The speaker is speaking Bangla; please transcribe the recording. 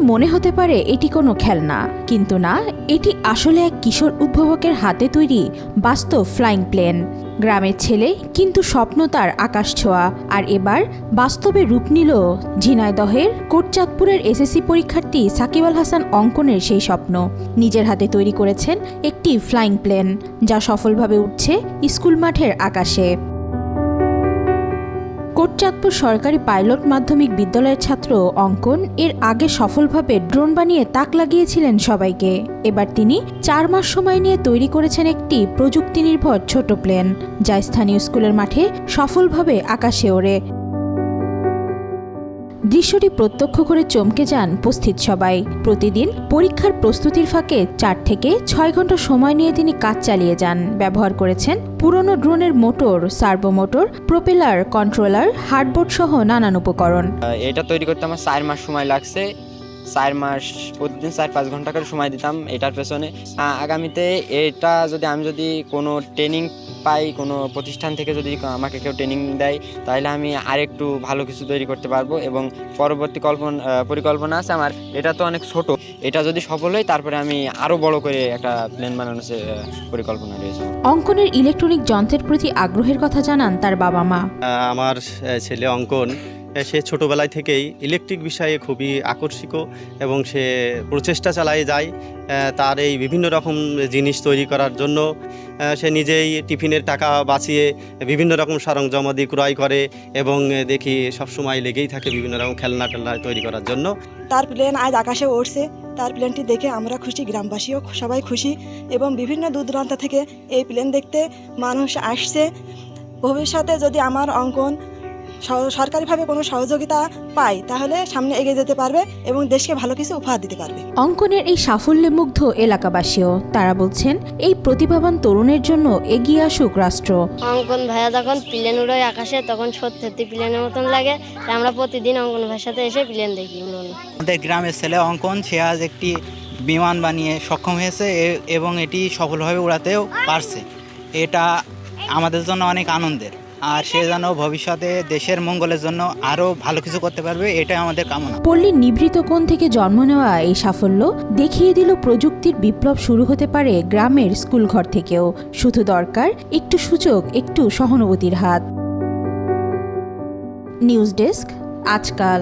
মনে হতে পারে এটি কোনো খেলনা, কিন্তু না, এটি আসলে এক কিশোর উদ্ভাবকের হাতে তৈরি বাস্তব ফ্লাইং প্লেন। গ্রামের ছেলে, কিন্তু স্বপ্ন তার আকাশ ছোঁয়া। আর এবার বাস্তবে রূপ নিল ঝিনাইদহের কোটচাঁদপুরের এসএসসি পরীক্ষার্থী সাকিব আল হাসান অঙ্কনের সেই স্বপ্ন। নিজের হাতে তৈরি করেছেন একটি ফ্লাইং প্লেন, যা সফলভাবে উঠছে স্কুল মাঠের আকাশে। কোটচাঁদপুর সরকারি পাইলট মাধ্যমিক বিদ্যালয়ের ছাত্র অঙ্কন এর আগে সফলভাবে ড্রোন বানিয়ে তাক লাগিয়েছিলেন সবাইকে। এবার তিনি 4 মাস সময় নিয়ে তৈরি করেছেন একটি প্রযুক্তি নির্ভর ছোট প্লেন, যা স্থানীয় স্কুলের মাঠে সফলভাবে আকাশে ওড়ে। দৃশ্যটি প্রত্যক্ষ করে চমকে যান উপস্থিত সবাই। প্রতিদিন পরীক্ষার প্রস্তুতির ফাঁকে 4 থেকে 6 ঘন্টা সময় নিয়ে তিনি কাজ চালিয়ে যান। ব্যবহার করেছেন পুরনো ড্রোনের motor, servo motor, propeller, controller, hardboard সহ নানান উপকরণ। এটা তৈরি করতে আমার 4 মাস সময় লাগছে। 4 মাস প্রতিদিন 4-5 ঘন্টা করে সময় দিতাম এটার পেছনে। আগামীতে এটা আমি যদি কোনো ট্রেনিং পাই, কোনো প্রতিষ্ঠান থেকে যদি আমাকে কেউ ট্রেনিং দেয়, তাহলে আমি আরেকটু ভালো কিছু তৈরি করতে পারবো। এবং পরবর্তী পরিকল্পনা আছে আমার। এটা তো অনেক ছোট, এটা যদি সফল হয় তারপরে আমি আরও বড় করে একটা প্লেন বানানোর পরিকল্পনা রয়েছে। অঙ্কনের ইলেকট্রনিক যন্ত্রের প্রতি আগ্রহের কথা জানান তার বাবা মা। আমার ছেলে অঙ্কন, সে ছোটোবেলায় থেকেই ইলেকট্রিক বিষয়ে খুবই আকর্ষিত এবং সে প্রচেষ্টা চালায় যায় তার এই বিভিন্ন রকম জিনিস তৈরি করার জন্য। সে নিজেই টিফিনের টাকা বাঁচিয়ে বিভিন্ন রকম সরঞ্জামাদি ক্রয় করে এবং দেখি সবসময় লেগেই থাকে বিভিন্ন রকম খেলনা তৈরি করার জন্য। তার প্লেন আজ আকাশে উড়ছে, তার প্লেনটি দেখে আমরা খুশি, গ্রামবাসীও সবাই খুশি এবং বিভিন্ন দূর দূরান্ত থেকে এই প্লেন দেখতে মানুষ আসছে। ভবিষ্যতে যদি আমার অঙ্কন সরকারিভাবে কোনো সহযোগিতা পায়, তাহলে সামনে এগিয়ে যেতে পারবে এবং দেশকে ভালো কিছু উপহার দিতে পারবে। অঙ্কনের এই সাফল্যে মুগ্ধ এলাকাবাসীও। তারা বলছেন, এই প্রতিভাবান তরুণের জন্য এগিয়ে আসুক রাষ্ট্র। অঙ্কন ভাইয়া যখন প্লেন উড়ায় আকাশে, তখন সত্যি প্লেনের মতন লাগে। তাই আমরা প্রতিদিন অঙ্কন ভাইয়ের সাথে এসে প্লেন দেখি। আমাদের গ্রামের ছেলে অঙ্কন, সে আজ একটি বিমান বানিয়ে সক্ষম হয়েছে এবং এটি সফলভাবে উড়াতেও পারছে। এটা আমাদের জন্য অনেক আনন্দের। আর সে যেন ভবিষ্যতে দেশের মঙ্গলের জন্য আরও ভালো কিছু করতে পারবে, এটাই আমাদের কামনা। পল্লীর নিভৃত কোণ থেকে জন্ম নেওয়া এই সাফল্য দেখিয়ে দিল প্রযুক্তির বিপ্লব শুরু হতে পারে গ্রামের স্কুলঘর থেকেও। শুধু দরকার একটু সুযোগ, একটু সহানুভূতির হাত। নিউজ ডেস্ক, আজকাল।